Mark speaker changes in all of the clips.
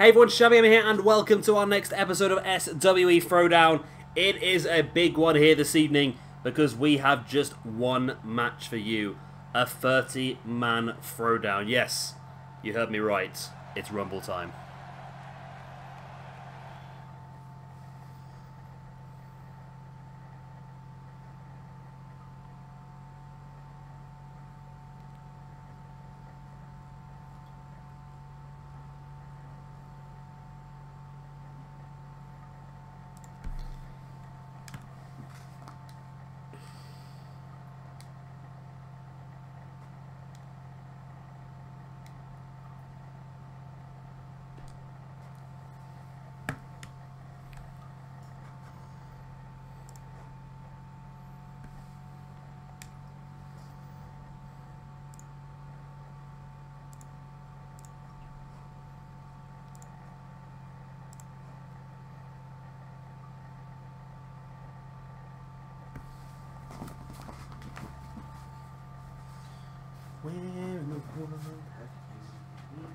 Speaker 1: Hey everyone, Shabby here, and welcome to our next episode of SWE Throwdown. It is a big one here this evening because we have just one match for you. A 30-man throwdown. Yes, you heard me right. It's Rumble time. Where in the world have you been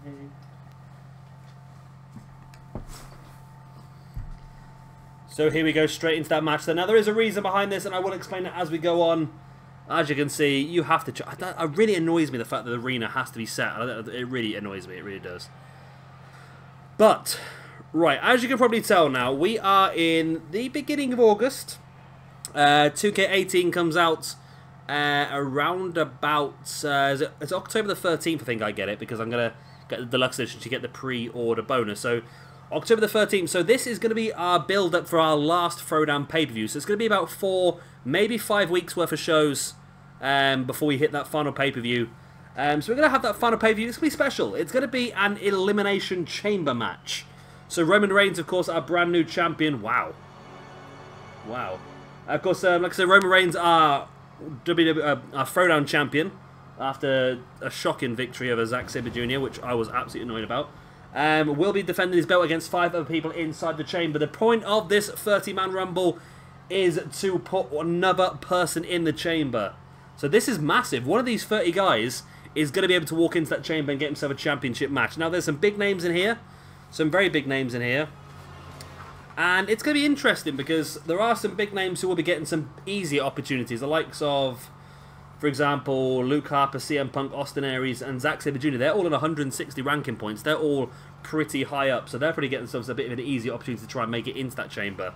Speaker 1: hiding? So here we go straight into that match. Now there is a reason behind this, and I will explain it as we go on. As you can see, you have to. It really annoys me the fact that the arena has to be set. It really annoys me. It really does. But right, as you can probably tell now, we are in the beginning of August. 2K18 comes out around about, it's October the 13th, I think I get it, because I'm going to get the deluxe edition to get the pre-order bonus. So, October the 13th. So, this is going to be our build-up for our last Throwdown pay-per-view. So, it's going to be about 4, maybe 5 weeks worth of shows before we hit that final pay-per-view. So, we're going to have that final pay-per-view. It's going to be special. It's going to be an Elimination Chamber match. So, Roman Reigns, of course, our brand new champion. Wow. Wow. Of course, like I said, Roman Reigns, our Throwdown champion, after a shocking victory over Zack Sabre Jr., which I was absolutely annoyed about, will be defending his belt against 5 other people inside the chamber. The point of this 30-man Rumble is to put another person in the chamber. So this is massive. One of these 30 guys is going to be able to walk into that chamber and get himself a championship match. Now, there's some big names in here, some very big names in here. And it's going to be interesting because there are some big names who will be getting some easier opportunities. The likes of, for example, Luke Harper, CM Punk, Austin Aries, and Zack Sabre Jr. They're all on 160 ranking points. They're all pretty high up. So they're probably getting themselves a bit of an easier opportunity to try and make it into that chamber.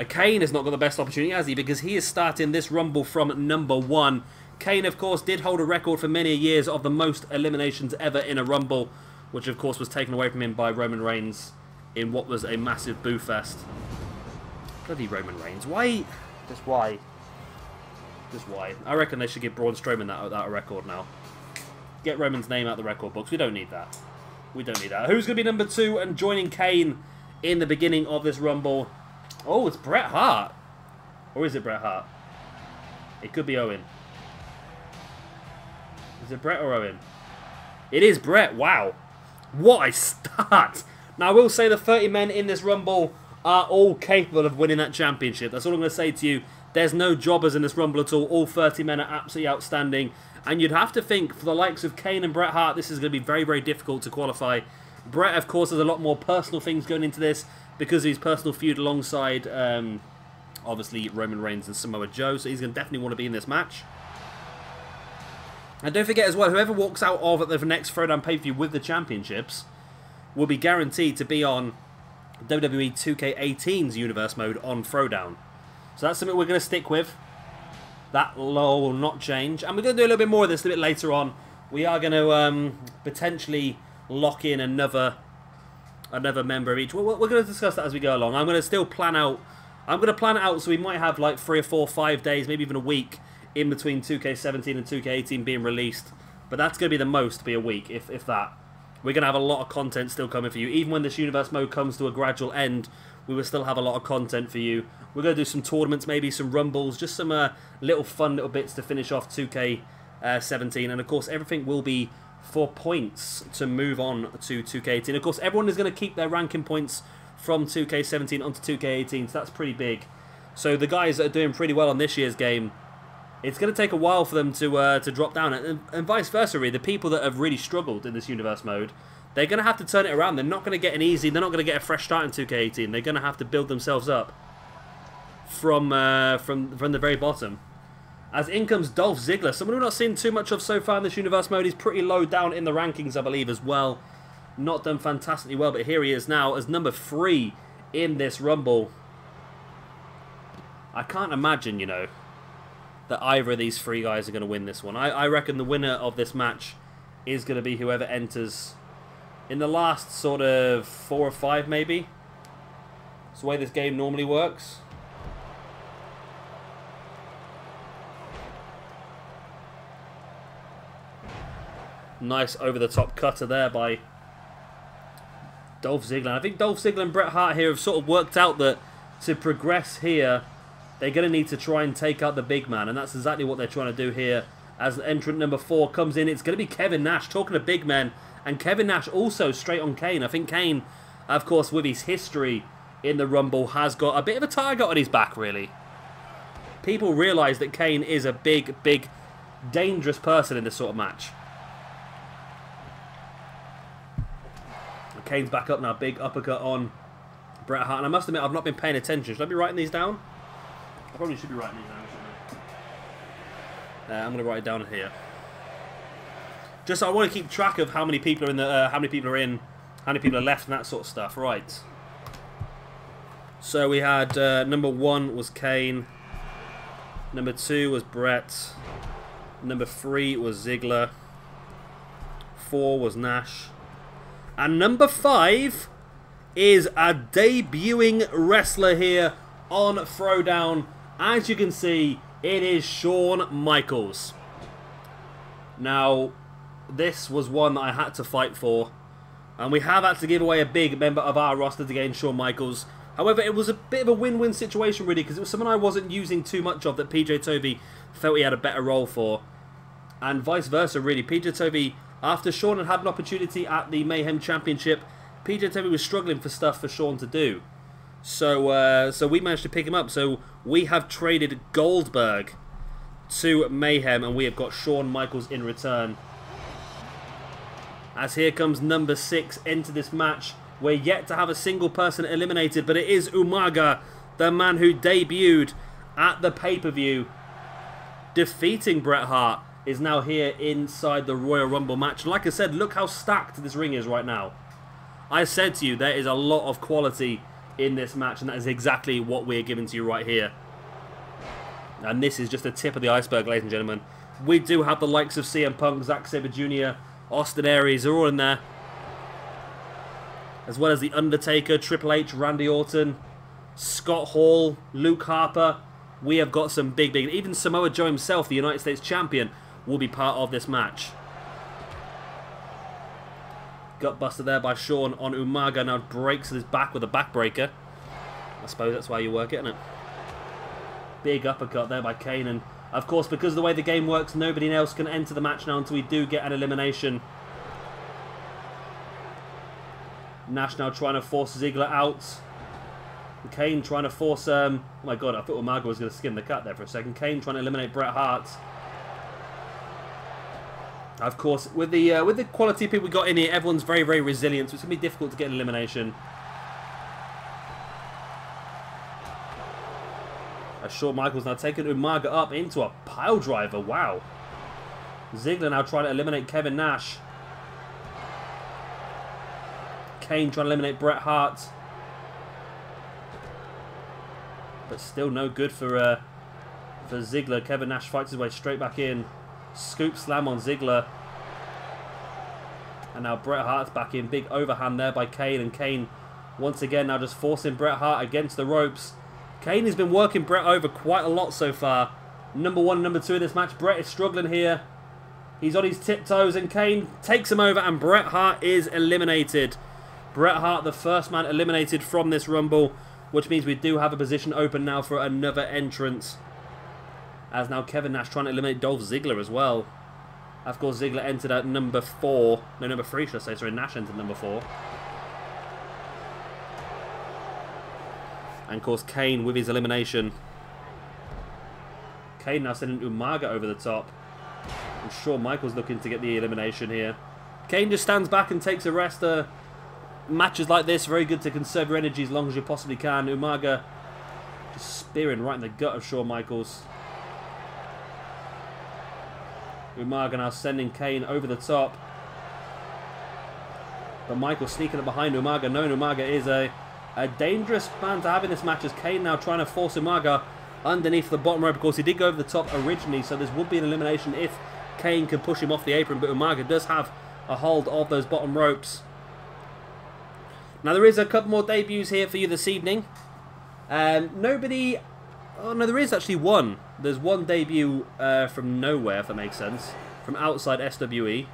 Speaker 1: Kane has not got the best opportunity, has he? Because he is starting this Rumble from number 1. Kane, of course, did hold a record for many years of the most eliminations ever in a Rumble, which, of course, was taken away from him by Roman Reigns in what was a massive boo fest. Bloody Roman Reigns. Why? Just why? Just why? I reckon they should give Braun Strowman that record now. Get Roman's name out of the record books. We don't need that. We don't need that. Who's going to be number 2 and joining Kane in the beginning of this Rumble? Oh, it's Bret Hart. Or is it Bret Hart? It could be Owen. Is it Bret or Owen? It is Bret. Wow. What a start. Now, I will say the 30 men in this Rumble are all capable of winning that championship. That's all I'm going to say to you. There's no jobbers in this Rumble at all. All 30 men are absolutely outstanding. And you'd have to think, for the likes of Kane and Bret Hart, this is going to be very, very difficult to qualify. Bret, of course, has a lot more personal things going into this because of his personal feud alongside, obviously, Roman Reigns and Samoa Joe. So he's going to definitely want to be in this match. And don't forget as well, whoever walks out of the next Throwdown pay-per-view with the championships will be guaranteed to be on WWE 2K18's Universe Mode on Throwdown. So that's something we're going to stick with. That will not change. And we're going to do a little bit more of this a bit later on. We are going to potentially lock in another member of each. We're going to discuss that as we go along. I'm going to still plan out. I'm going to plan it out so we might have like 3 or 4, 5 days, maybe even a week in between 2K17 and 2K18 being released. But that's going to be the most, be a week, if that. We're going to have a lot of content still coming for you. Even when this Universe Mode comes to a gradual end, we will still have a lot of content for you. We're going to do some tournaments, maybe some Rumbles, just some little fun little bits to finish off 2K17. And, of course, everything will be for points to move on to 2K18. Of course, everyone is going to keep their ranking points from 2K17 onto 2K18, so that's pretty big. So the guys that are doing pretty well on this year's game it's going to take a while for them to drop down. And vice versa, really. The people that have really struggled in this universe mode, they're going to have to turn it around. They're not going to get an easy, they're not going to get a fresh start in 2K18. They're going to have to build themselves up from the very bottom. As in comes Dolph Ziggler, someone we've not seen too much of so far in this universe mode. He's pretty low down in the rankings, I believe, as well. Not done fantastically well, but here he is now as number 3 in this Rumble. I can't imagine, you know, that either of these 3 guys are going to win this one. I reckon the winner of this match is going to be whoever enters in the last sort of 4 or 5, maybe. It's the way this game normally works. Nice over-the-top cutter there by Dolph Ziggler. I think Dolph Ziggler and Bret Hart here have sort of worked out that to progress here, they're going to need to try and take out the big man. And that's exactly what they're trying to do here. As entrant number 4 comes in, it's going to be Kevin Nash. Talking to big men. And Kevin Nash also straight on Kane. I think Kane, of course, with his history in the Rumble, has got a bit of a target on his back, really. People realise that Kane is a big, dangerous person in this sort of match. Kane's back up now. Big uppercut on Bret Hart. And I must admit, I've not been paying attention. Should I be writing these down? I probably should be writing these down, shouldn't I? I'm going to write it down here. Just so I want to keep track of how many people are in the, how many people are left, and that sort of stuff. Right. So we had number 1 was Kane. Number 2 was Bret. Number 3 was Ziggler. 4 was Nash. And number 5 is a debuting wrestler here on Throwdown. As you can see, it is Shawn Michaels. Now, this was one that I had to fight for. And we have had to give away a big member of our roster to gain Shawn Michaels. However, it was a bit of a win-win situation, really, because it was someone I wasn't using too much of that PJ Tovey felt he had a better role for. And vice versa, really. PJ Tovey, after Shawn had had an opportunity at the Mayhem Championship, PJ Tovey was struggling for stuff for Shawn to do. So we managed to pick him up. So we have traded Goldberg to Mayhem, and we have got Shawn Michaels in return. As here comes number 6 into this match. We're yet to have a single person eliminated, but it is Umaga, the man who debuted at the pay-per-view, defeating Bret Hart, is now here inside the Royal Rumble match. Like I said, look how stacked this ring is right now. I said to you, there is a lot of quality in this match, and that is exactly what we're giving to you right here. And this is just the tip of the iceberg, ladies and gentlemen. We do have the likes of CM Punk, Zack Sabre Jr., Austin Aries, are all in there. As well as The Undertaker, Triple H, Randy Orton, Scott Hall, Luke Harper. We have got some big... Even Samoa Joe himself, the United States Champion, will be part of this match. Gutbuster there by Shawn on Umaga. Now breaks his back with a backbreaker. I suppose that's why you work it, isn't it? Big uppercut there by Kane. And, of course, because of the way the game works, nobody else can enter the match now until we do get an elimination. Nash now trying to force Ziggler out. Kane trying to force... oh my god, I thought Umaga was going to skin the cut there for a second. Kane trying to eliminate Bret Hart. Of course, with the quality of people we got in here, everyone's very, very resilient, so it's going to be difficult to get an elimination. As Shawn Michaels now taking Umaga up into a pile driver. Wow. Ziggler now trying to eliminate Kevin Nash. Kane trying to eliminate Bret Hart. But still no good for Ziggler. Kevin Nash fights his way straight back in. Scoop slam on Ziggler. And now Bret Hart's back in. Big overhand there by Kane. And Kane once again now just forcing Bret Hart against the ropes. Kane has been working Bret over quite a lot so far. Number 1 and number 2 in this match. Bret is struggling here. He's on his tiptoes and Kane takes him over and Bret Hart is eliminated. Bret Hart, the first man eliminated from this Rumble, which means we do have a position open now for another entrance. As now Kevin Nash trying to eliminate Dolph Ziggler as well. Of course, Ziggler entered at number 4. No, number 3, should I say. Sorry, Nash entered number 4. And of course, Kane with his elimination. Kane now sending Umaga over the top. And Shawn Michaels looking to get the elimination here. Kane just stands back and takes a rest. Matches like this, very good to conserve your energy as long as you possibly can. Umaga just spearing right in the gut of Shawn Michaels. Umaga now sending Kane over the top. But Michaels sneaking up behind Umaga. Knowing Umaga is a dangerous man to have in this match, as Kane now trying to force Umaga underneath the bottom rope. Of course, he did go over the top originally, so this would be an elimination if Kane can push him off the apron. But Umaga does have a hold of those bottom ropes. Now, there is a couple more debuts here for you this evening. Nobody... Oh, no, there is actually one. There's one debut from nowhere, if that makes sense. From outside SWE.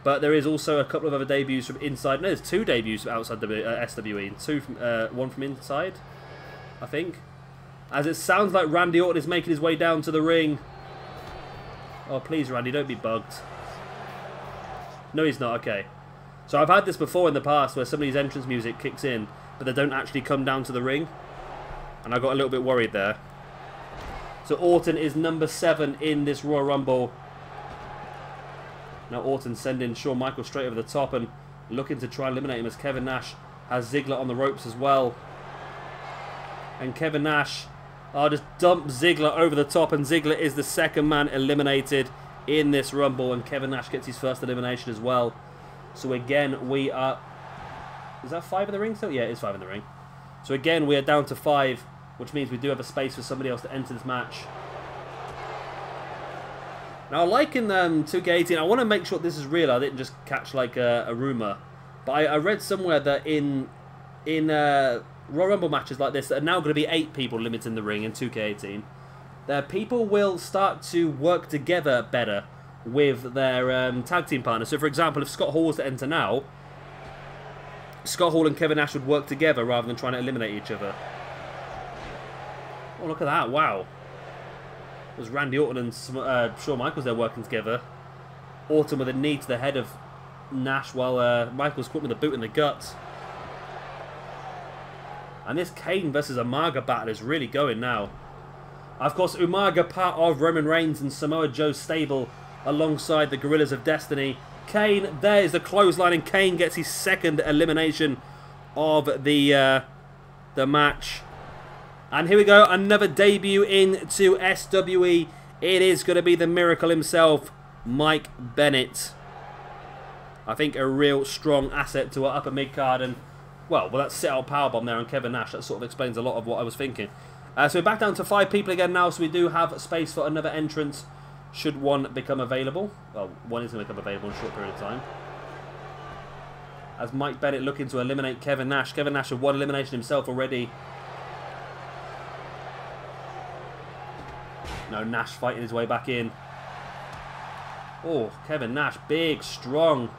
Speaker 1: But there is also a couple of other debuts from inside. No, there's two debuts from outside SWE. One from inside, I think. As it sounds like Randy Orton is making his way down to the ring. Oh, please, Randy, don't be bugged. No, he's not. Okay. So I've had this before in the past where somebody's entrance music kicks in, but they don't actually come down to the ring. And I got a little bit worried there. So Orton is number 7 in this Royal Rumble. Now Orton sending Shawn Michaels straight over the top and looking to try and eliminate him, as Kevin Nash has Ziggler on the ropes as well. And Kevin Nash just dump Ziggler over the top, and Ziggler is the second man eliminated in this Rumble, and Kevin Nash gets his first elimination as well. So again, we are... Is that 5 in the ring still? Yeah, it is 5 in the ring. So again, we are down to 5, which means we do have a space for somebody else to enter this match. Now, like in 2K18, I want to make sure this is real. I didn't just catch like a rumour. But I read somewhere that in Royal Rumble matches like this, that are now going to be 8 people limited in the ring in 2K18, that people will start to work together better with their tag team partners. So, for example, if Scott Hall was to enter now, Scott Hall and Kevin Nash would work together rather than trying to eliminate each other. Oh, look at that. Wow. It was Randy Orton and Shawn Michaels there working together. Orton with a knee to the head of Nash while Michaels caught with a boot in the gut. And this Kane versus Umaga battle is really going now. Of course, Umaga, part of Roman Reigns and Samoa Joe's stable alongside the Gorillas of Destiny. Kane, there is the clothesline, and Kane gets his second elimination of the match. And here we go, another debut into SWE. It is going to be the Miracle himself, Mike Bennett. I think a real strong asset to our upper mid-card. And, well, that sit-out powerbomb there on Kevin Nash, that sort of explains a lot of what I was thinking. So we're back down to 5 people again now, so we do have space for another entrance should one become available. Well, one is going to become available in a short period of time. As Mike Bennett looking to eliminate Kevin Nash. Kevin Nash had one elimination himself already. No, Nash fighting his way back in. Oh, Kevin Nash, big, strong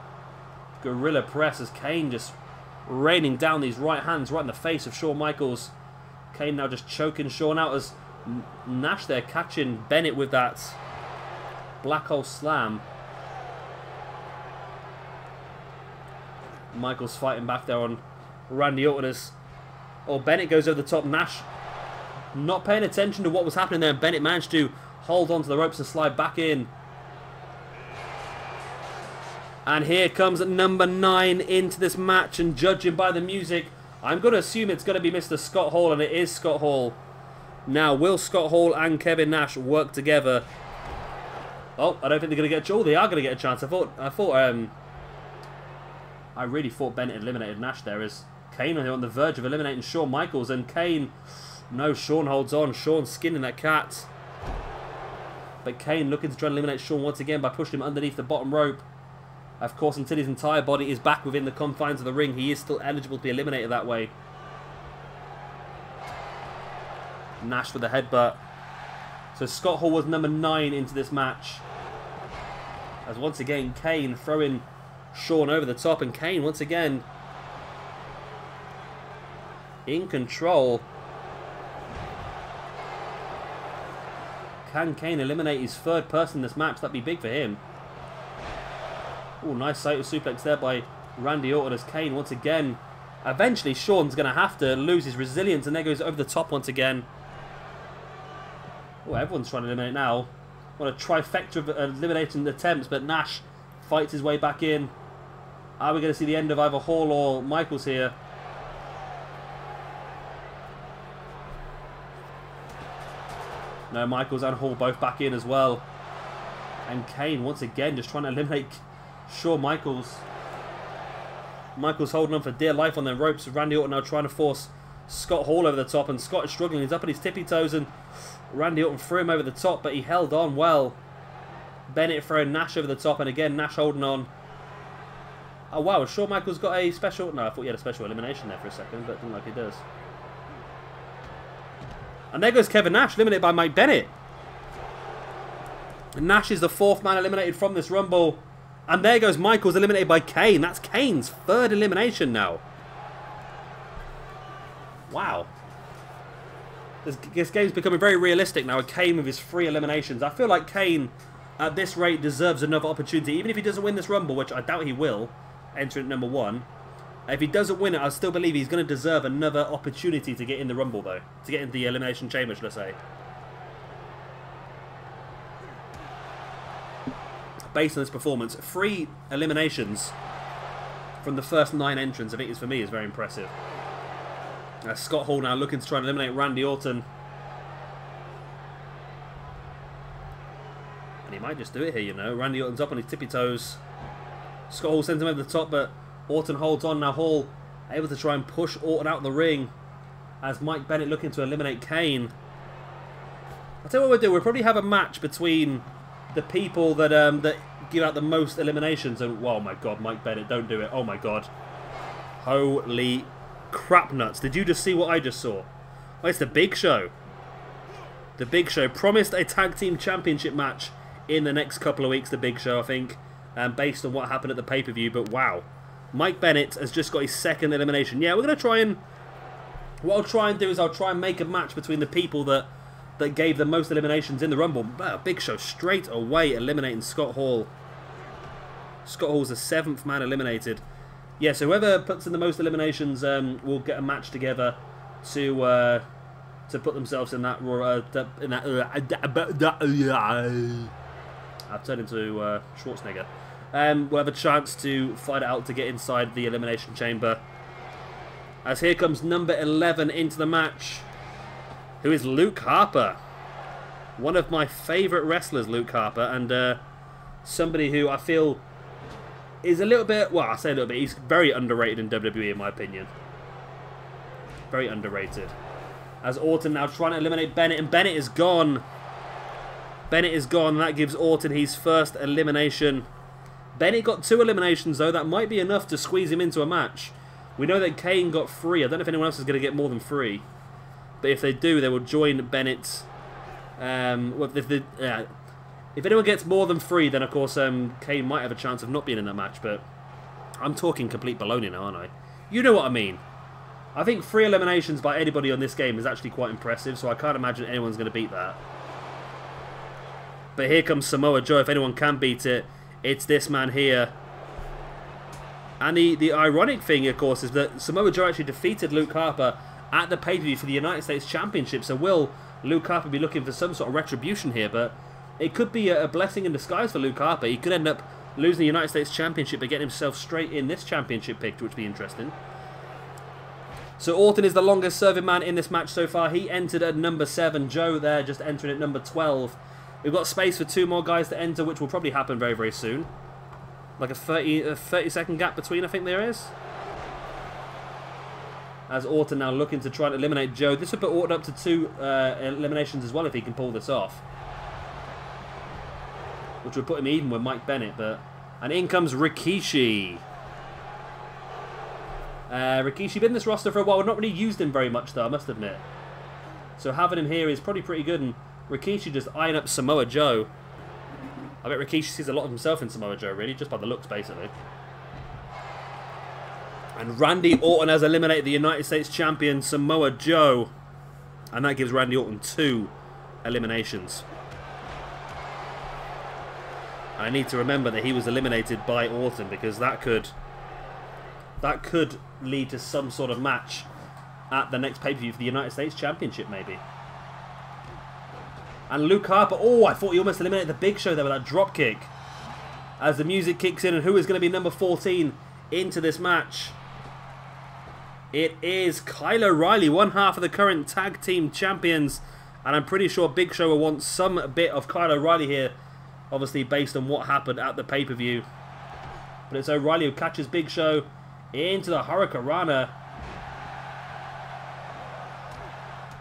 Speaker 1: gorilla press as Kane just raining down these right hands right in the face of Shawn Michaels. Kane now just choking Shawn out as Nash there catching Bennett with that black hole slam. Michaels fighting back there on Randy Orton as Bennett goes over the top. Nash not paying attention to what was happening there. Bennett managed to hold onto the ropes and slide back in. And here comes number 9 into this match, and judging by the music, I'm going to assume it's going to be Mr. Scott Hall, and it is Scott Hall. Now, will Scott Hall and Kevin Nash work together? Oh, I don't think they're going to get a chance. They are going to get a chance. I really thought Bennett eliminated Nash there, as Kane on the verge of eliminating Shawn Michaels, and Kane... No, Shawn holds on. Shawn skinning that cat. But Kane looking to try and eliminate Shawn once again by pushing him underneath the bottom rope. Of course, until his entire body is back within the confines of the ring, he is still eligible to be eliminated that way. Nash with the headbutt. So Scott Hall was number 9 into this match. As once again, Kane throwing Shawn over the top. And Kane, once again, in control. Can Kane eliminate his 3rd person in this match? That'd be big for him. Oh, nice Saito suplex there by Randy Orton as Kane once again. Eventually, Shawn's going to have to lose his resilience, and there goes over the top once again. Oh, everyone's trying to eliminate now. What a trifecta of eliminating attempts, but Nash fights his way back in. Are we going to see the end of either Hall or Michaels here? No, Michaels and Hall both back in as well. And Kane, once again, just trying to eliminate Shawn Michaels. Michaels holding on for dear life on their ropes. Randy Orton now trying to force Scott Hall over the top. And Scott is struggling. He's up on his tippy toes. And Randy Orton threw him over the top, but he held on well. Bennett throwing Nash over the top. And again, Nash holding on. Oh, wow. Shawn Michaels got a special... No, I thought he had a special elimination there for a second, but it didn't look like he does. And there goes Kevin Nash, eliminated by Mike Bennett. And Nash is the 4th man eliminated from this Rumble. And there goes Michaels, eliminated by Kane. That's Kane's 3rd elimination now. Wow. This game's becoming very realistic now. Kane with his 3 eliminations. I feel like Kane, at this rate, deserves another opportunity. Even if he doesn't win this Rumble, which I doubt he will, entering at number 1. If he doesn't win it, I still believe he's going to deserve another opportunity to get in the Rumble, though. To get in the Elimination Chamber, should I say. Based on this performance, 3 eliminations from the first 9 entrants, I think, for me, is very impressive. Scott Hall now looking to try and eliminate Randy Orton. And he might just do it here, you know. Randy Orton's up on his tippy toes. Scott Hall sends him over the top, but Orton holds on. Now Hall able to try and push Orton out the ring as Mike Bennett looking to eliminate Kane. I'll tell you what we'll do. We'll probably have a match between the people that that give out the most eliminations. And oh my god, Mike Bennett, don't do it. Oh my god. Holy crap nuts. Did you just see what I just saw? Oh, it's the Big Show. The Big Show promised a tag team championship match in the next couple of weeks, the Big Show, I think, based on what happened at the pay-per-view. But wow. Mike Bennett has just got his 2nd elimination. Yeah, we're going to try and... What I'll try and do is I'll try and make a match between the people that gave the most eliminations in the Rumble. Big Show straight away eliminating Scott Hall. Scott Hall's the 7th man eliminated. Yeah, so whoever puts in the most eliminations will get a match together to put themselves in that... I've turned into Schwarzenegger. We'll have a chance to fight it out to get inside the Elimination Chamber. As here comes number 11 into the match, who is Luke Harper. One of my favourite wrestlers, Luke Harper, and somebody who I feel is a little bit, well, I say a little bit, he's very underrated in WWE in my opinion. Very underrated. As Orton now trying to eliminate Bennett, and Bennett is gone. Bennett is gone, and that gives Orton his 1st elimination. Bennett got 2 eliminations, though. That might be enough to squeeze him into a match. We know that Kane got 3. I don't know if anyone else is going to get more than 3. But if they do, they will join Bennett. Well, if anyone gets more than 3, then, of course, Kane might have a chance of not being in that match. But I'm talking complete baloney now, aren't I? You know what I mean. I think 3 eliminations by anybody on this game is actually quite impressive. So I can't imagine anyone's going to beat that. But here comes Samoa Joe. If anyone can beat it, it's this man here. And the ironic thing, of course, is that Samoa Joe actually defeated Luke Harper at the pay-per-view for the United States Championship. So will Luke Harper be looking for some sort of retribution here? But it could be a blessing in disguise for Luke Harper. He could end up losing the United States Championship but getting himself straight in this championship picture, which would be interesting. So Orton is the longest serving man in this match so far. He entered at number 7. Joe there just entering at number 12. We've got space for 2 more guys to enter, which will probably happen very, very soon. Like a 30-second gap between, I think there is. As Orton now looking to try and eliminate Joe. This would put Orton up to 2 eliminations as well if he can pull this off. Which would put him even with Mike Bennett. And in comes Rikishi. Rikishi been in this roster for a while. We've not really used him very much, though, I must admit. So having him here is probably pretty good. And Rikishi just eyeing up Samoa Joe. I bet Rikishi sees a lot of himself in Samoa Joe, really, just by the looks, basically. And Randy Orton has eliminated the United States Champion, Samoa Joe. And that gives Randy Orton 2 eliminations. And I need to remember that he was eliminated by Orton, because that could lead to some sort of match at the next pay-per-view for the United States Championship, maybe. And Luke Harper, oh, I thought he almost eliminated the Big Show there with that drop kick. As the music kicks in, and who is going to be number 14 into this match? It is Kyle O'Reilly, one half of the current tag team champions. And I'm pretty sure Big Show will want some bit of Kyle O'Reilly here, obviously based on what happened at the pay-per-view. But it's O'Reilly who catches Big Show into the Hurricanrana.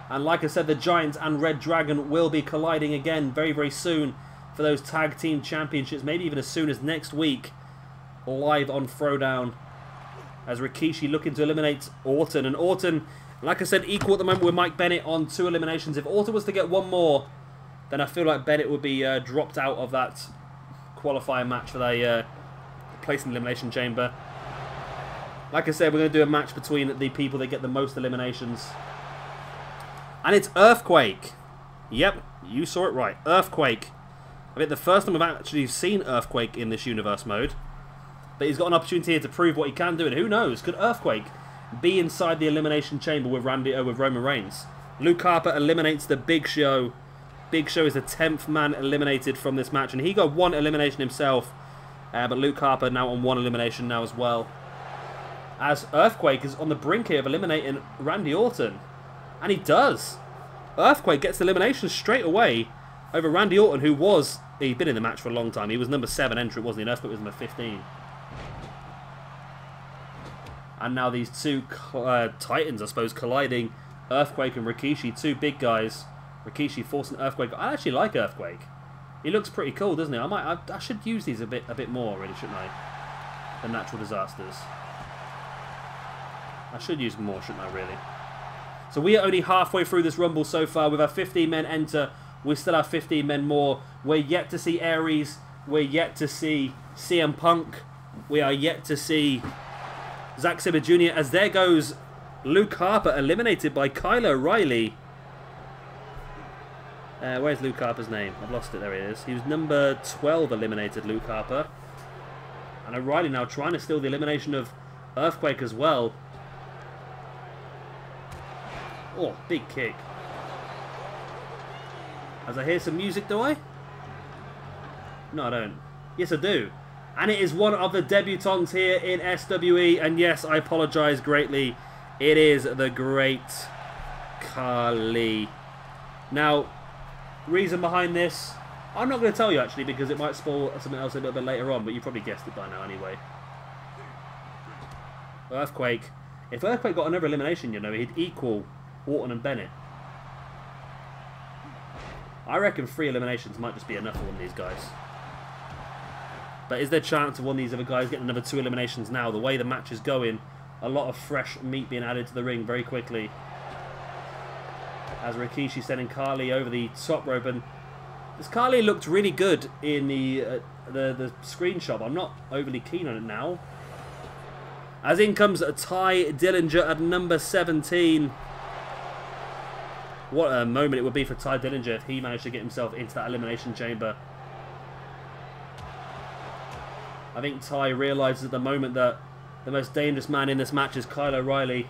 Speaker 1: And like I said, the Giants and Red Dragon will be colliding again very, very soon for those tag team championships. Maybe even as soon as next week, live on Throwdown. As Rikishi looking to eliminate Orton. And Orton, like I said, equal at the moment with Mike Bennett on 2 eliminations. If Orton was to get one more, then I feel like Bennett would be dropped out of that qualifying match for the place in the Elimination Chamber. Like I said, we're going to do a match between the people that get the most eliminations. And it's Earthquake. Yep, you saw it right. Earthquake. I think the first time we've actually seen Earthquake in this universe mode. But he's got an opportunity here to prove what he can do. And who knows, could Earthquake be inside the Elimination Chamber with Roman Reigns? Luke Harper eliminates the Big Show. Big Show is the 10th man eliminated from this match. And he got 1 elimination himself. But Luke Harper now on 1 elimination now as well. As Earthquake is on the brink here of eliminating Randy Orton. And he does. Earthquake gets the elimination straight away over Randy Orton, who was... He'd been in the match for a long time. He was number 7 entrant, wasn't he? And Earthquake was number 15. And now these two titans, I suppose, colliding. Earthquake and Rikishi, 2 big guys. Rikishi forcing Earthquake. I actually like Earthquake. He looks pretty cool, doesn't he? I should use these a bit more, really, shouldn't I? The natural disasters. I should use them more, shouldn't I, really? So we are only halfway through this Rumble so far. We've had 15 men enter. We still have 15 men more. We're yet to see Aries. We're yet to see CM Punk. We are yet to see Zack Sabre Jr. As there goes Luke Harper, eliminated by Kyle O'Reilly. Where's Luke Harper's name? I've lost it. There he is. He was number 12 eliminated, Luke Harper. And O'Reilly now trying to steal the elimination of Earthquake as well. Oh, big kick. As I hear some music, do I? No, I don't. Yes, I do. And it is one of the debutantes here in SWE. And yes, I apologise greatly. It is the Great Khali. Now, reason behind this, I'm not going to tell you actually, because it might spoil something else a little bit later on, but you probably guessed it by now anyway. Earthquake. If Earthquake got another elimination, you know, he'd equal Orton and Bennett. I reckon 3 eliminations might just be enough for one of these guys. But is there a chance of one of these other guys getting another 2 eliminations now? The way the match is going, a lot of fresh meat being added to the ring very quickly. As Rikishi sending Khali over the top rope, and this Khali looked really good in the screenshot. I'm not overly keen on it now. As in comes Ty Dillinger at number 17. What a moment it would be for Ty Dillinger if he managed to get himself into that elimination chamber. I think Ty realises at the moment that the most dangerous man in this match is Kyle O'Reilly.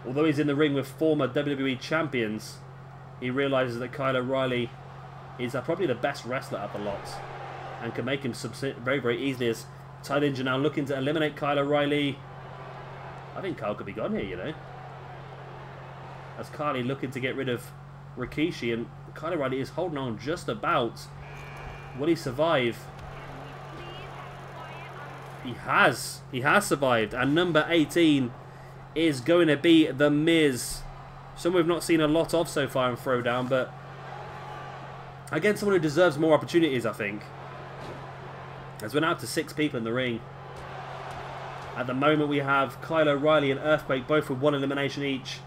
Speaker 1: Although he's in the ring with former WWE champions, he realises that Kyle O'Reilly is probably the best wrestler at the lot and can make him submit very, very easily. As Ty Dillinger now looking to eliminate Kyle O'Reilly. I think Kyle could be gone here, you know. As Khali looking to get rid of Rikishi, and Kyle O'Reilly is holding on just about. Will he survive? He has survived, and number 18 is going to be The Miz. Someone we've not seen a lot of so far in Throwdown, but again, someone who deserves more opportunities, I think. As we're now up to 6 people in the ring. At the moment, we have Kyle O'Reilly and Earthquake, both with 1 elimination each.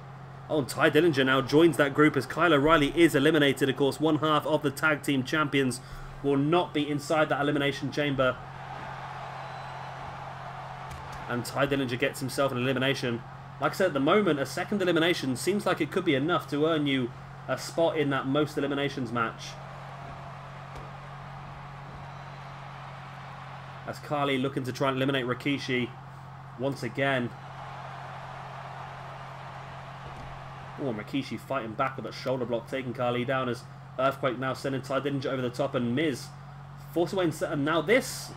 Speaker 1: Oh, and Ty Dillinger now joins that group as Kyle O'Reilly is eliminated. Of course, one half of the tag team champions will not be inside that elimination chamber. And Ty Dillinger gets himself an elimination. Like I said, at the moment, a second elimination seems like it could be enough to earn you a spot in that most eliminations match. As Khali looking to try and eliminate Rikishi once again. Oh, and Rikishi fighting back with that shoulder block, taking Khali down as Earthquake now sending Ty Dillinger over the top, and Miz forced away. And now this,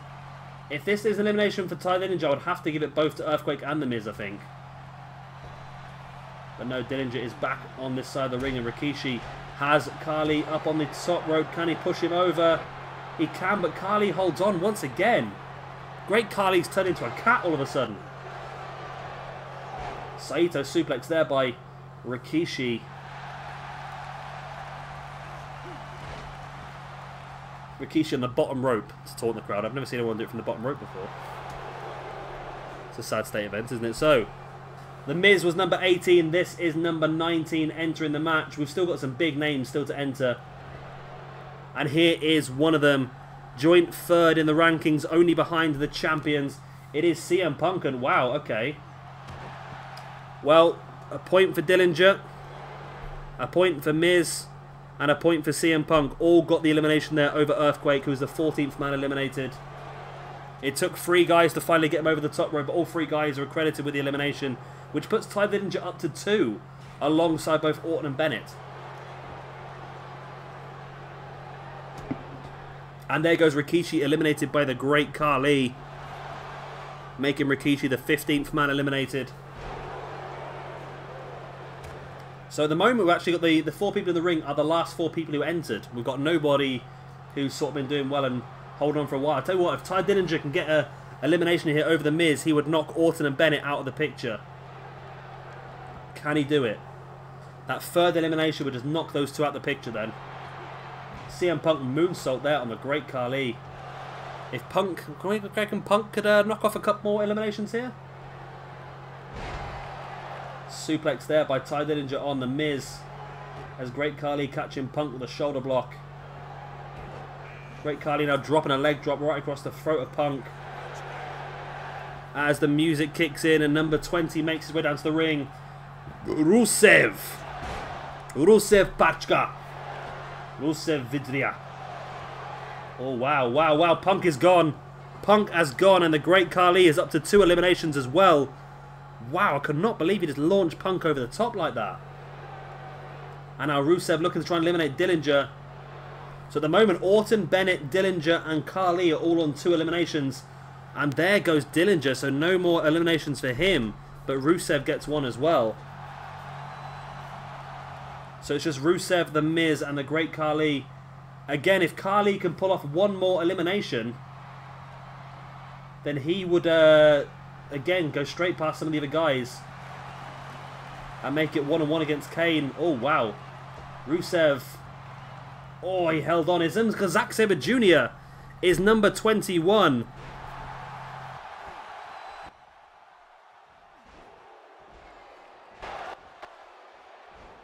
Speaker 1: if this is an elimination for Ty Dillinger, I would have to give it both to Earthquake and the Miz, I think. But no, Dillinger is back on this side of the ring, and Rikishi has Khali up on the top rope. Can he push him over? He can, but Khali holds on once again. Great Khali's turned into a cat all of a sudden. Saito suplex there by Rikishi. Rikishi on the bottom rope to taunt the crowd. I've never seen anyone do it from the bottom rope before. It's a sad state of events, isn't it? So, The Miz was number 18. This is number 19 entering the match. We've still got some big names still to enter. And here is one of them. Joint third in the rankings, only behind the champions. It is CM Punk, and wow, okay. Well, a point for Dillinger, a point for Miz, and a point for CM Punk. All got the elimination there over Earthquake, who was the 14th man eliminated. It took 3 guys to finally get him over the top rope, but all 3 guys are accredited with the elimination, which puts Ty Dillinger up to 2, alongside both Orton and Bennett. And there goes Rikishi, eliminated by the Great Khali, making Rikishi the 15th man eliminated. So at the moment, we've actually got the 4 people in the ring are the last 4 people who entered. We've got nobody who's sort of been doing well and holding on for a while. I tell you what, if Ty Dillinger can get a elimination here over the Miz, he would knock Orton and Bennett out of the picture. Can he do it? That third elimination would just knock those 2 out of the picture then. CM Punk moonsault there on the Great Khali. If Punk, can Punk could knock off a couple more eliminations here? Suplex there by Ty Dillinger on the Miz, as Great Khali catching Punk with a shoulder block. Great Khali now dropping a leg drop right across the throat of Punk. As the music kicks in and number 20 makes his way down to the ring. Rusev Pachka. Rusev Vidria. Oh, wow, wow, wow. Punk is gone. Punk has gone, and the Great Khali is up to 2 eliminations as well. Wow, I could not believe he just launched Punk over the top like that. And now Rusev looking to try and eliminate Dillinger. So at the moment, Orton, Bennett, Dillinger, and Khali are all on 2 eliminations. And there goes Dillinger, so no more eliminations for him. But Rusev gets 1 as well. So it's just Rusev, The Miz, and the Great Khali. Again, if Khali can pull off 1 more elimination, then he would, again, go straight past some of the other guys. And make it 1-on-1 against Kane. Oh, wow. Rusev. Oh, he held on. It's because Zack Sabre Jr. is number 21.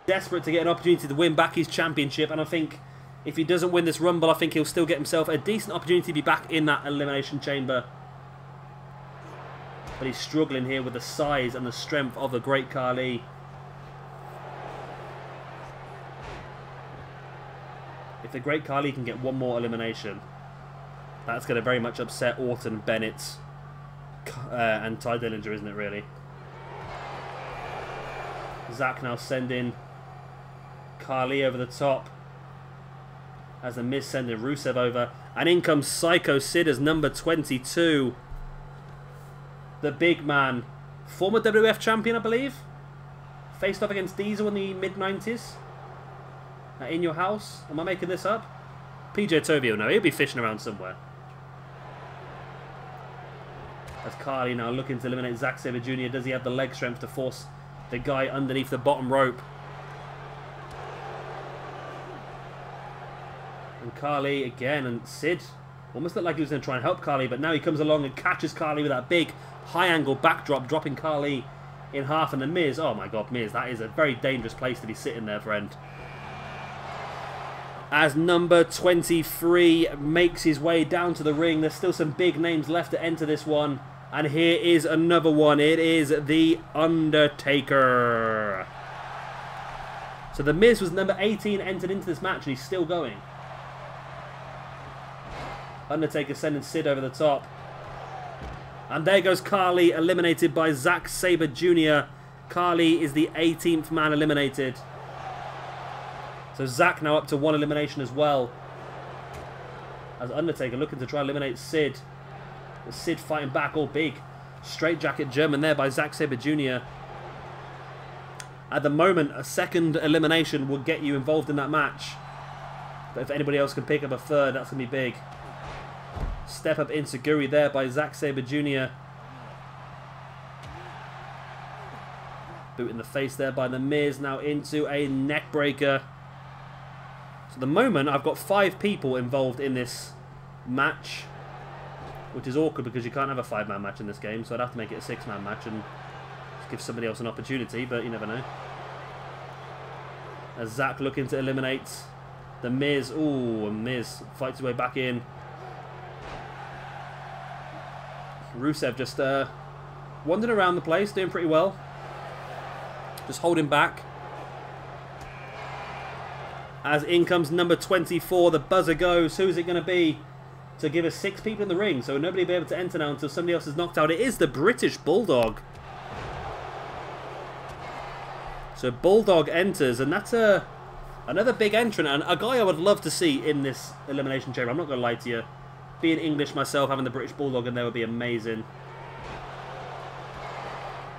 Speaker 1: Desperate to get an opportunity to win back his championship, and I think if he doesn't win this Rumble, I think he'll still get himself a decent opportunity to be back in that Elimination Chamber. But he's struggling here with the size and the strength of the Great Khali. If the Great Khali can get 1 more elimination, that's going to very much upset Orton, Bennett, and Ty Dillinger, isn't it, really? Zack now sending Khali over the top, as the Miz sending Rusev over. And in comes Psycho Sid as number 22. The big man. Former WWF champion, I believe. Faced off against Diesel in the mid-90s. In Your House. Am I making this up? PJ Tovio, no. He'll be fishing around somewhere. As Khali now looking to eliminate Zack Sabre Jr. Does he have the leg strength to force the guy underneath the bottom rope? And Khali again, and Sid almost looked like he was going to try and help Khali, but now he comes along and catches Khali with that big high angle backdrop, dropping Khali in half. And the Miz, oh my god, Miz, that is a very dangerous place to be sitting there, friend. As number 23 makes his way down to the ring, there's still some big names left to enter this one. And here is another one. It is The Undertaker. So The Miz was number 18, entered into this match, and he's still going. Undertaker sending Sid over the top. And there goes Khali, eliminated by Zack Sabre Jr. Carly is the 18th man eliminated. So Zack now up to 1 elimination as well. As Undertaker looking to try and eliminate Sid. Sid fighting back all big. Straight jacket German there by Zack Sabre Jr. At the moment, a second elimination will get you involved in that match. But if anybody else can pick up a third, that's going to be big. Step up Insuguri there by Zack Sabre Jr. Boot in the face there by The Miz. Now into a neck breaker. So at the moment, I've got 5 people involved in this match. Which is awkward because you can't have a 5-man match in this game. So I'd have to make it a 6-man match and just give somebody else an opportunity. But you never know. As Zack looking to eliminate The Miz. Ooh, and Miz fights his way back in. Rusev just wandering around the place, doing pretty well. Just holding back. As in comes number 24, the buzzer goes. Who's it going to be to give us 6 people in the ring? So nobody will be able to enter now until somebody else is knocked out. It is the British Bulldog. So Bulldog enters, and that's another big entrant, and a guy I would love to see in this Elimination Chamber. I'm not going to lie to you. Being English myself, having the British Bulldog in there would be amazing.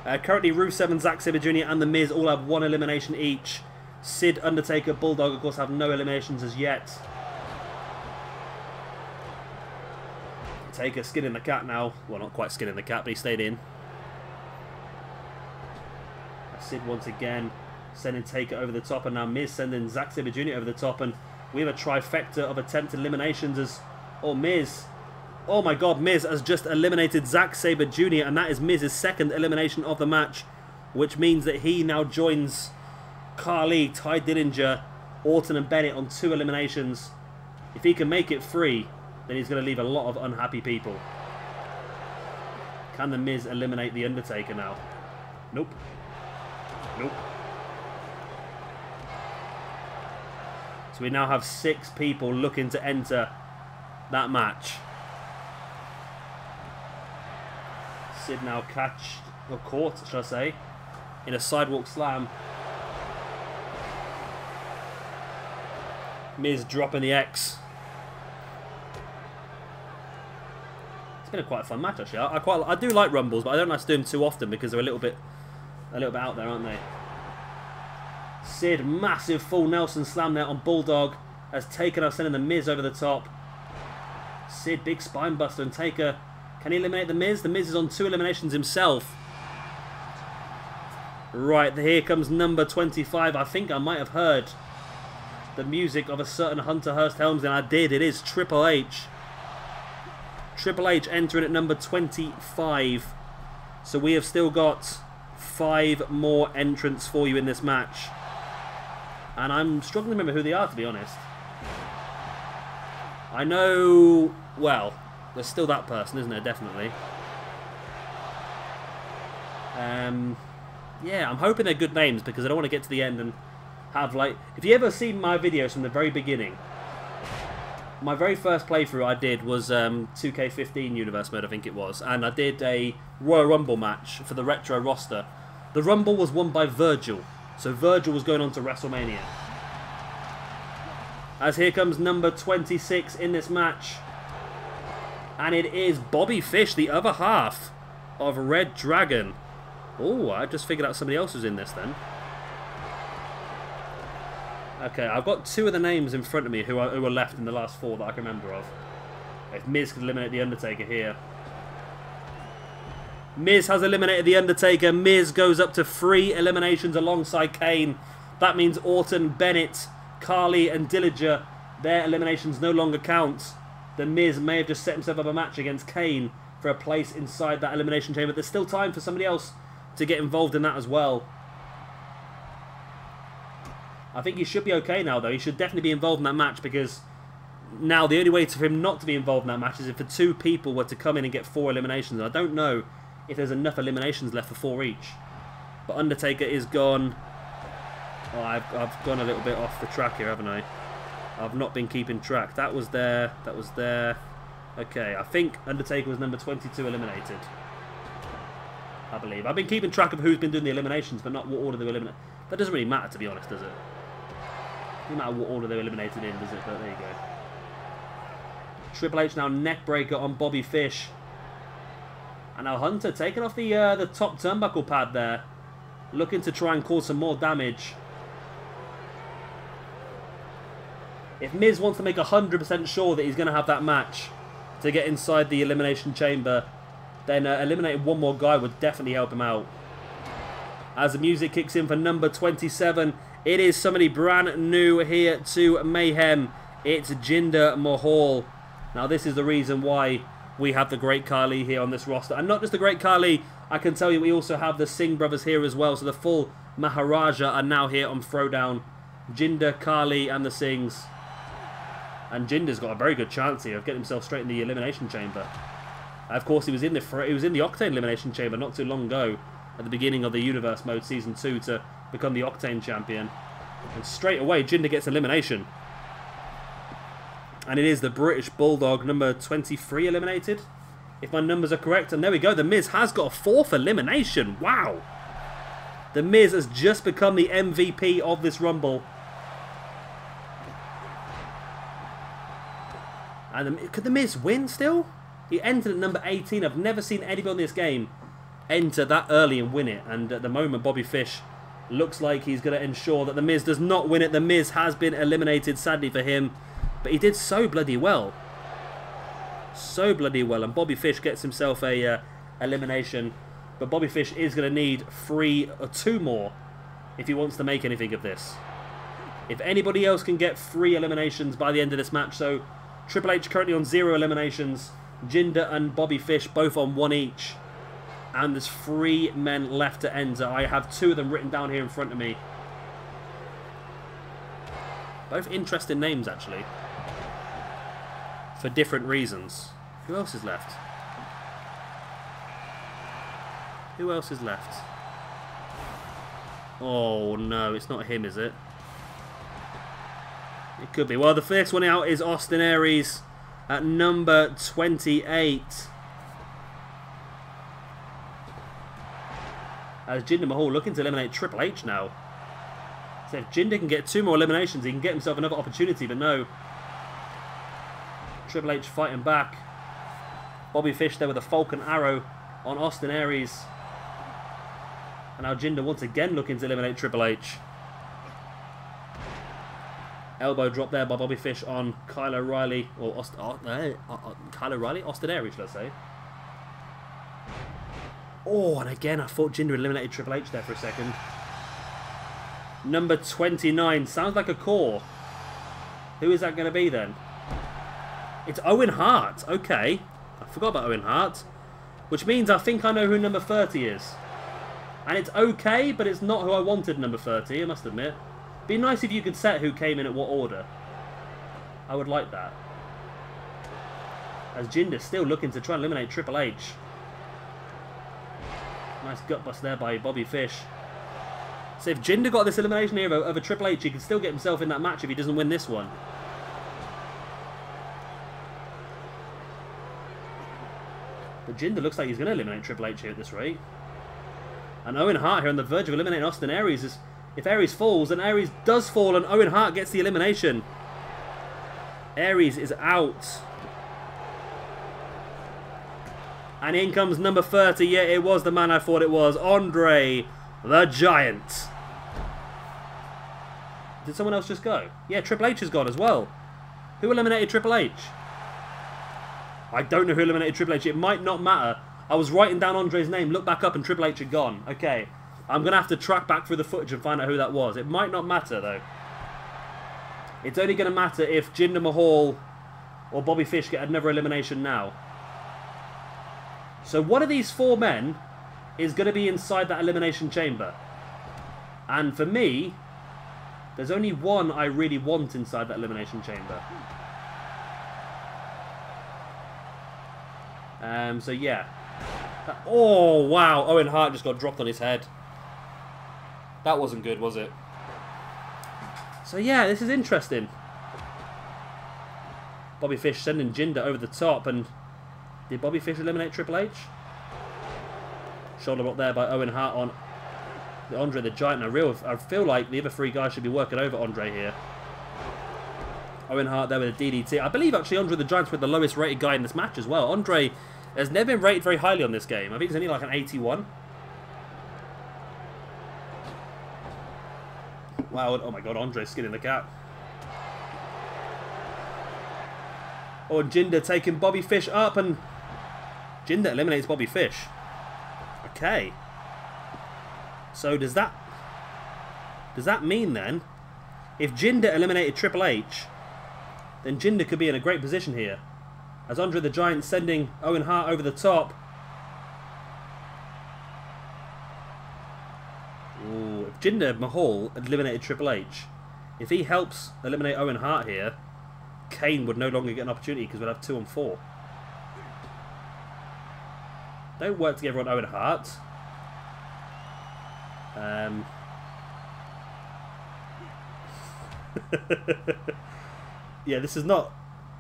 Speaker 1: Currently, Rusev and Zack Sabre Jr. and The Miz all have 1 elimination each. Sid, Undertaker, Bulldog, of course, have no eliminations as yet. Taker skinning the cat now. Well, not quite skinning the cat, but he stayed in. Sid once again sending Taker over the top, and now Miz sending Zack Sabre Jr. over the top, and we have a trifecta of attempted eliminations as... Oh, Miz. Oh my god, Miz has just eliminated Zack Sabre Jr. and that is Miz's 2nd elimination of the match, which means that he now joins Carly, Ty Dillinger, Orton and Bennett on 2 eliminations. If he can make it 3, then he's going to leave a lot of unhappy people. Can The Miz eliminate The Undertaker now? Nope. Nope. So we now have 6 people looking to enter that match. Sid now caught, shall I say, in a sidewalk slam. Miz dropping the X. It's been quite a fun match actually. I do like Rumbles, but I don't like to do them too often because they're a little bit out there, aren't they? Sid, massive full Nelson slam there on Bulldog, has Taker now sending The Miz over the top. Sid, big spine buster, and Taker, can he eliminate The Miz? The Miz is on 2 eliminations himself. Right, here comes number 25. I think I might have heard the music of a certain Hunter Hearst Helmsley, and I did. It is Triple H. Triple H entering at number 25. So we have still got 5 more entrants for you in this match. And I'm struggling to remember who they are, to be honest. I know... Well, there's still that person, isn't there? Definitely. Yeah, I'm hoping they're good names because I don't want to get to the end and have, like... If you ever seen my videos from the very beginning, my very first playthrough I did was 2K17 Universe Mode, I think it was. And I did a Royal Rumble match for the Retro roster. The Rumble was won by Virgil. So Virgil was going on to WrestleMania. As here comes number 26 in this match. And it is Bobby Fish, the other half of Red Dragon. Oh, I just figured out somebody else was in this then. Okay, I've got 2 of the names in front of me who are left in the last 4 that I can remember of. If Miz could eliminate The Undertaker here. Miz has eliminated The Undertaker. Miz goes up to 3 eliminations alongside Kane. That means Orton, Bennett, Carly and Dillinger, their eliminations no longer count. The Miz may have just set himself up a match against Kane for a place inside that elimination chamber. There's still time for somebody else to get involved in that as well. I think he should be okay now, though. He should definitely be involved in that match because now the only way for him not to be involved in that match is if the 2 people were to come in and get 4 eliminations. I don't know if there's enough eliminations left for 4 each. But Undertaker is gone. Oh, I've gone a little bit off the track here, haven't I? I've not been keeping track. That was there. That was there. Okay, I think Undertaker was number 22 eliminated. I believe. I've been keeping track of who's been doing the eliminations, but not what order they were eliminated. That doesn't really matter, to be honest, does it? Doesn't matter what order they were eliminated in, does it? But there you go. Triple H now neckbreaker on Bobby Fish. And now Hunter taking off the top turnbuckle pad there. Looking to try and cause some more damage. If Miz wants to make 100% sure that he's going to have that match to get inside the Elimination Chamber, then eliminating one more guy would definitely help him out. As the music kicks in for number 27, it is somebody brand new here to Mayhem. It's Jinder Mahal. Now this is the reason why we have the Great Khali here on this roster. And not just the Great Khali, I can tell you we also have the Singh brothers here as well. So the full Maharaja are now here on Throwdown. Jinder, Khali and the Singhs. And Jinder's got a very good chance here of getting himself straight in the Elimination Chamber. Of course, he was in the Octane Elimination Chamber not too long ago, at the beginning of the Universe Mode Season 2 to become the Octane Champion. And straight away, Jinder gets elimination. And it is the British Bulldog, number 23, eliminated, if my numbers are correct. And there we go, The Miz has got a 4th elimination. Wow! The Miz has just become the MVP of this Rumble. And could The Miz win still? He entered at number 18. I've never seen anybody in this game enter that early and win it. And at the moment, Bobby Fish looks like he's going to ensure that The Miz does not win it. The Miz has been eliminated, sadly for him. But he did so bloody well. So bloody well. And Bobby Fish gets himself a elimination. But Bobby Fish is going to need 3 or 2 more if he wants to make anything of this. If anybody else can get 3 eliminations by the end of this match. So Triple H currently on 0 eliminations. Jinder and Bobby Fish both on 1 each. And there's 3 men left to enter. I have 2 of them written down here in front of me. Both interesting names, actually. For different reasons. Who else is left? Who else is left? Oh no, it's not him, is it? It could be. Well, the first one out is Austin Aries at number 28. As Jinder Mahal looking to eliminate Triple H now. So if Jinder can get 2 more eliminations, he can get himself another opportunity, but no. Triple H fighting back. Bobby Fish there with a Falcon Arrow on Austin Aries. And now Jinder once again looking to eliminate Triple H. Elbow drop there by Bobby Fish on Kyle O'Reilly. Or Kyle O'Reilly? Austin Aries, should I say. Oh, and again I thought Jinder eliminated Triple H there for a second. Number 29. Sounds like a core. Who is that going to be then? It's Owen Hart. Okay. I forgot about Owen Hart. Which means I think I know who number 30 is. And it's okay, but it's not who I wanted number 30, I must admit. Be nice if you could set who came in at what order. I would like that. As Jinder still looking to try and eliminate Triple H. Nice gut bust there by Bobby Fish. So if Jinder got this elimination here over Triple H, he can still get himself in that match if he doesn't win this one. But Jinder looks like he's going to eliminate Triple H here at this rate. And Owen Hart here on the verge of eliminating Austin Aries. If Aries falls, then Aries does fall and Owen Hart gets the elimination. Aries is out. And in comes number 30. Yeah, it was the man I thought it was. Andre the Giant. Did someone else just go? Yeah, Triple H is gone as well. Who eliminated Triple H? I don't know who eliminated Triple H. It might not matter. I was writing down Andre's name, look back up and Triple H had gone. Okay, I'm going to have to track back through the footage and find out who that was. It might not matter though. It's only going to matter if Jinder Mahal or Bobby Fish get another elimination now. So one of these 4 men is going to be inside that elimination chamber. And for me, there's only one I really want inside that elimination chamber. So yeah. Oh, wow. Owen Hart just got dropped on his head. That wasn't good, was it? So yeah, this is interesting. Bobby Fish sending Jinder over the top. And did Bobby Fish eliminate Triple H? Shoulder block there by Owen Hart on Andre the Giant. I feel like the other three guys should be working over Andre here. Owen Hart there with a DDT. I believe actually Andre the Giant's with the lowest rated guy in this match as well. Andre has never been rated very highly on this game. I think he's only like an 81. Wow, oh my god, Andre's skinning the cat. Oh, and Jinder taking Bobby Fish up, and Jinder eliminates Bobby Fish. Okay. So does that mean then, if Jinder eliminated Triple H, then Jinder could be in a great position here. As Andre the Giant sending Owen Hart over the top. Ooh, if Jinder Mahal eliminated Triple H, if he helps eliminate Owen Hart here, Kane would no longer get an opportunity because we'll have 2 on 4. Don't work together on Owen Hart. Yeah, this is not...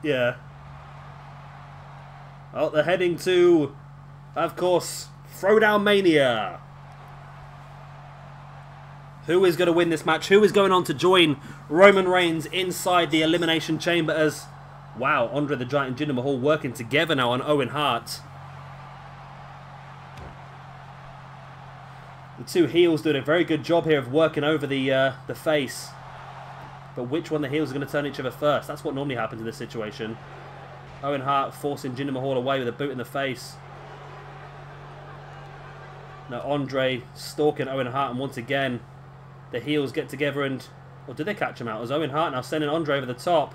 Speaker 1: Yeah. Oh, they're heading to, of course, Throwdown Mania. Who is going to win this match? Who is going on to join Roman Reigns inside the Elimination Chamber as... Wow, Andre the Giant and Jinder Mahal working together now on Owen Hart. The two heels doing a very good job here of working over the face. But which one of the heels are going to turn each other first? That's what normally happens in this situation. Owen Hart forcing Jinder Mahal away with a boot in the face. Now Andre stalking Owen Hart, and once again the heels get together and... Or did they catch him out? As Owen Hart now sending Andre over the top.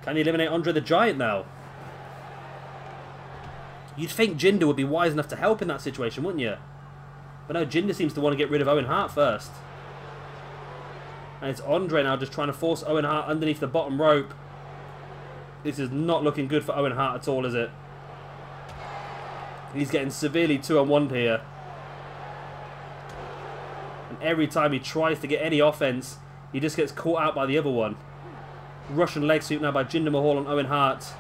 Speaker 1: Can he eliminate Andre the Giant now? You'd think Jinder would be wise enough to help in that situation, wouldn't you? But no, Jinder seems to want to get rid of Owen Hart first. And it's Andre now just trying to force Owen Hart underneath the bottom rope. This is not looking good for Owen Hart at all, is it? He's getting severely 2-on-1'd here. And every time he tries to get any offense, he just gets caught out by the other one. Russian leg sweep now by Jinder Mahal and Owen Hart.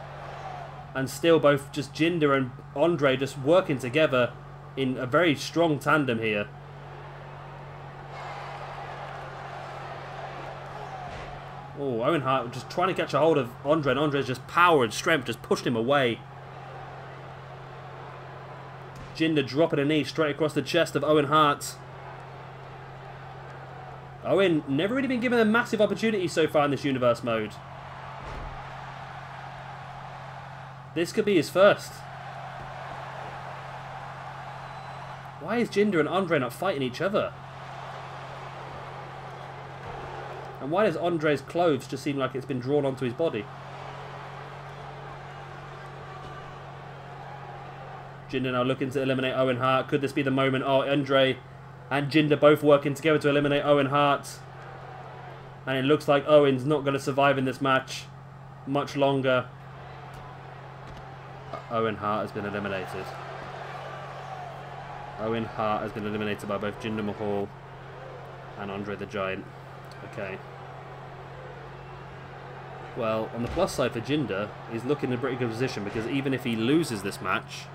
Speaker 1: And still both just Jinder and Andre just working together in a very strong tandem here. Oh, Owen Hart just trying to catch a hold of Andre, and Andre's just power and strength just pushed him away. Jinder dropping a knee straight across the chest of Owen Hart. Owen never really been given a massive opportunity so far in this universe mode. This could be his first. Why is Jinder and Andre not fighting each other? And why does Andre's clothes just seem like it's been drawn onto his body? Jinder now looking to eliminate Owen Hart. Could this be the moment? Oh, Andre and Jinder both working together to eliminate Owen Hart. And it looks like Owen's not going to survive in this match much longer. Owen Hart has been eliminated. Owen Hart has been eliminated by both Jinder Mahal and Andre the Giant. Okay. Well, on the plus side for Jinder, he's looking in a pretty good position because even if he loses this match,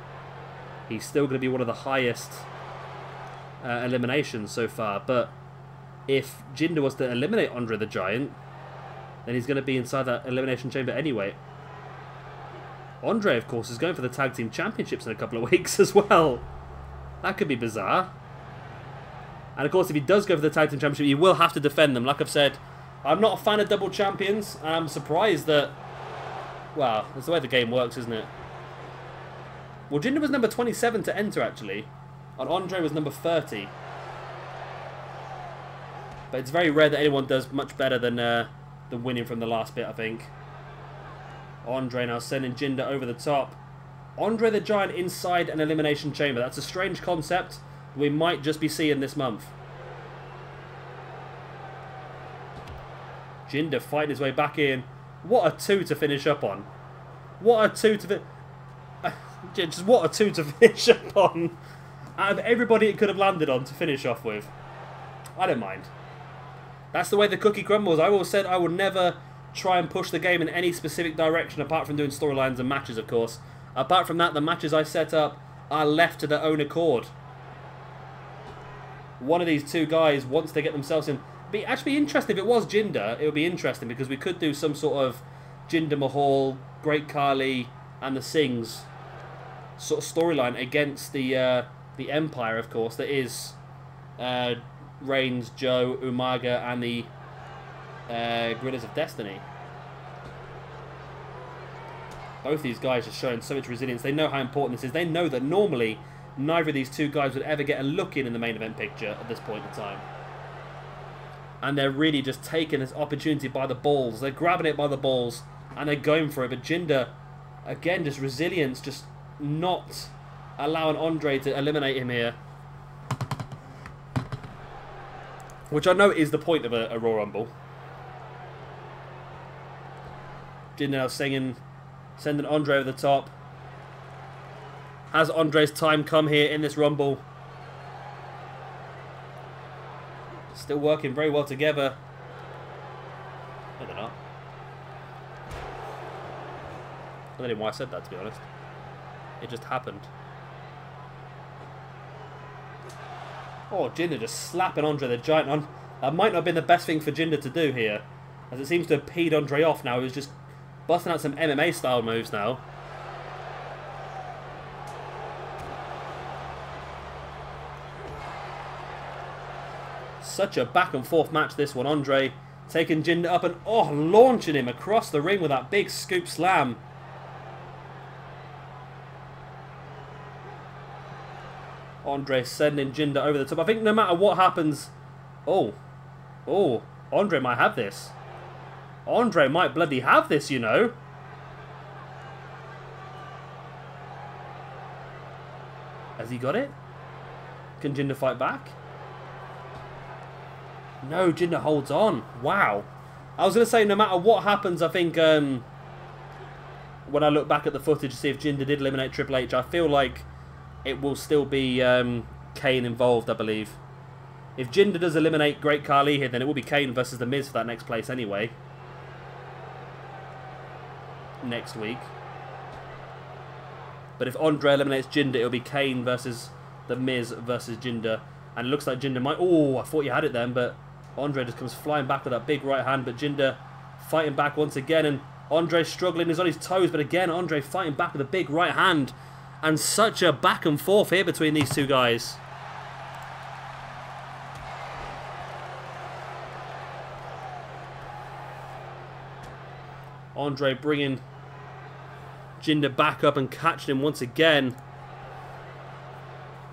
Speaker 1: he's still going to be one of the highest eliminations so far. But if Jinder was to eliminate Andre the Giant, then he's going to be inside that elimination chamber anyway. Andre, of course, is going for the Tag Team Championships in a couple of weeks as well. That could be bizarre. And of course, if he does go for the Tag Team Championship, he will have to defend them. Like I've said, I'm not a fan of double champions, and I'm surprised that... Well, that's the way the game works, isn't it? Well, Jinder was number 27 to enter, actually. And Andre was number 30. But it's very rare that anyone does much better than winning from the last bit, I think. Andre now sending Jinder over the top. Andre the Giant inside an elimination chamber. That's a strange concept we might just be seeing this month. Jinder fighting his way back in. What a 2 to finish up on. What a 2 to... Just what a 2 to finish up on. Out of everybody it could have landed on to finish off with. I don't mind. That's the way the cookie crumbles. I always said I would never try and push the game in any specific direction apart from doing storylines and matches, of course. Apart from that, the matches I set up are left to their own accord. One of these two guys wants to get themselves in. Be actually interesting if it was Jinder. It would be interesting because we could do some sort of Jinder Mahal, Great Khali, and the Singhs sort of storyline against the Empire, of course. That is Reigns, Joe, Umaga, and the Guerrillas of Destiny. Both these guys are showing so much resilience. They know how important this is. They know that normally neither of these two guys would ever get a look in the main event picture at this point in time. And they're really just taking this opportunity by the balls. They're grabbing it by the balls and they're going for it. But Jinder, again, just resilience, just not allowing Andre to eliminate him here. Which I know is the point of a Royal Rumble. Jinder now sending Andre over the top. Has Andre's time come here in this Rumble? Still working very well together. No, they're not. I don't know why I said that, to be honest. It just happened. Oh, Jinder just slapping Andre the Giant on. That might not have been the best thing for Jinder to do here, as it seems to have peed Andre off now. He's just busting out some MMA style moves now. Such a back and forth match, this one. Andre taking Jinder up and launching him across the ring with that big scoop slam. Andre sending Jinder over the top. I think no matter what happens... Andre might have this. Andre might bloody have this, you know. Has he got it? Can Jinder fight back? No, Jinder holds on. Wow. I was going to say, no matter what happens, I think when I look back at the footage to see if Jinder did eliminate Triple H, I feel like it will still be Kane involved, I believe. If Jinder does eliminate Great Khali here, then it will be Kane versus The Miz for that next place anyway. Next week. But if Andre eliminates Jinder, it will be Kane versus The Miz versus Jinder. And it looks like Jinder might... I thought you had it then, but Andre just comes flying back with that big right hand. But Jinder fighting back once again. And Andre struggling, is on his toes. But again, Andre fighting back with a big right hand. And such a back and forth here between these two guys. Andre bringing Jinder back up and catching him once again.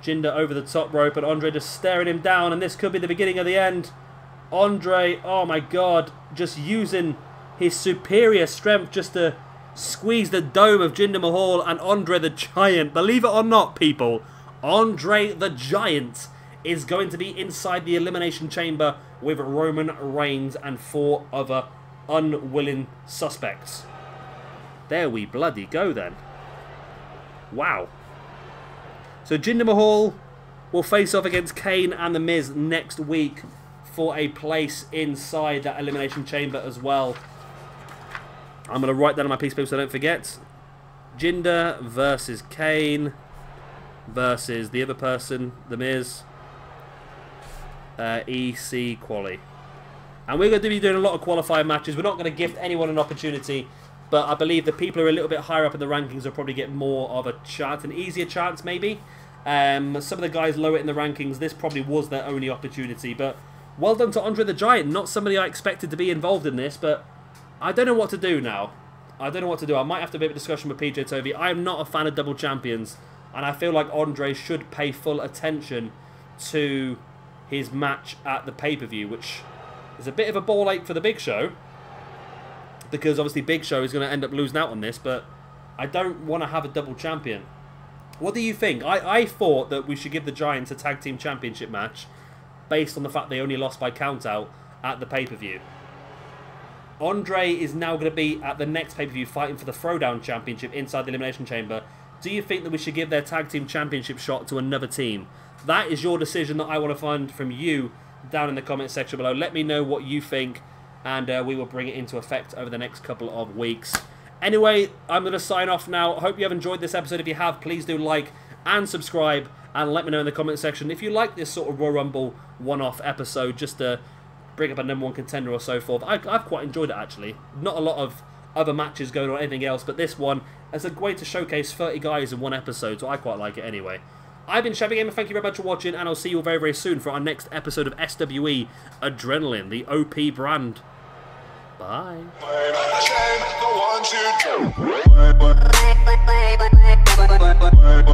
Speaker 1: Jinder over the top rope and Andre just staring him down, and this could be the beginning of the end. Andre, oh my god, just using his superior strength just to squeeze the dome of Jinder Mahal and Andre the Giant. Believe it or not, people, Andre the Giant is going to be inside the Elimination Chamber with Roman Reigns and 4 other unwilling suspects. There we bloody go then. Wow. So Jinder Mahal will face off against Kane and The Miz next week for a place inside that Elimination Chamber as well. I'm going to write that on my piece of paper so I don't forget. Jinder versus Kane versus the other person, The Miz. EC quali. And we're going to be doing a lot of qualifying matches. We're not going to gift anyone an opportunity, but I believe the people who are a little bit higher up in the rankings will probably get more of a chance, an easier chance maybe. Some of the guys lower in the rankings, this probably was their only opportunity. But well done to Andre the Giant. Not somebody I expected to be involved in this, but I don't know what to do now. I don't know what to do. I might have to have a bit of a discussion with PJ Tovey. I am not a fan of double champions, and I feel like Andre should pay full attention to his match at the pay-per-view, which is a bit of a ball ache for the Big Show, because obviously Big Show is going to end up losing out on this, but I don't want to have a double champion. What do you think? I thought that we should give the Giants a tag team championship match based on the fact they only lost by countout at the pay-per-view. Andre is now going to be at the next pay-per-view fighting for the Throwdown championship inside the Elimination Chamber. Do you think that we should give their tag team championship shot to another team? That is your decision that I want to find from you down in the comment section below. Let me know what you think, and we will bring it into effect over the next couple of weeks. Anyway, I'm going to sign off now. I hope you have enjoyed this episode. If you have, please do like and subscribe, and let me know in the comment section if you like this sort of Royal Rumble one-off episode, just to bring up a #1 contender or so forth. I've quite enjoyed it, actually. Not a lot of other matches going on or anything else, but this one is a way to showcase 30 guys in one episode, so I quite like it anyway. I've been Chevy Gamer, thank you very much for watching, and I'll see you all very, very soon for our next episode of SWE Adrenaline, the OP brand. Bye.
Speaker 2: The one, two,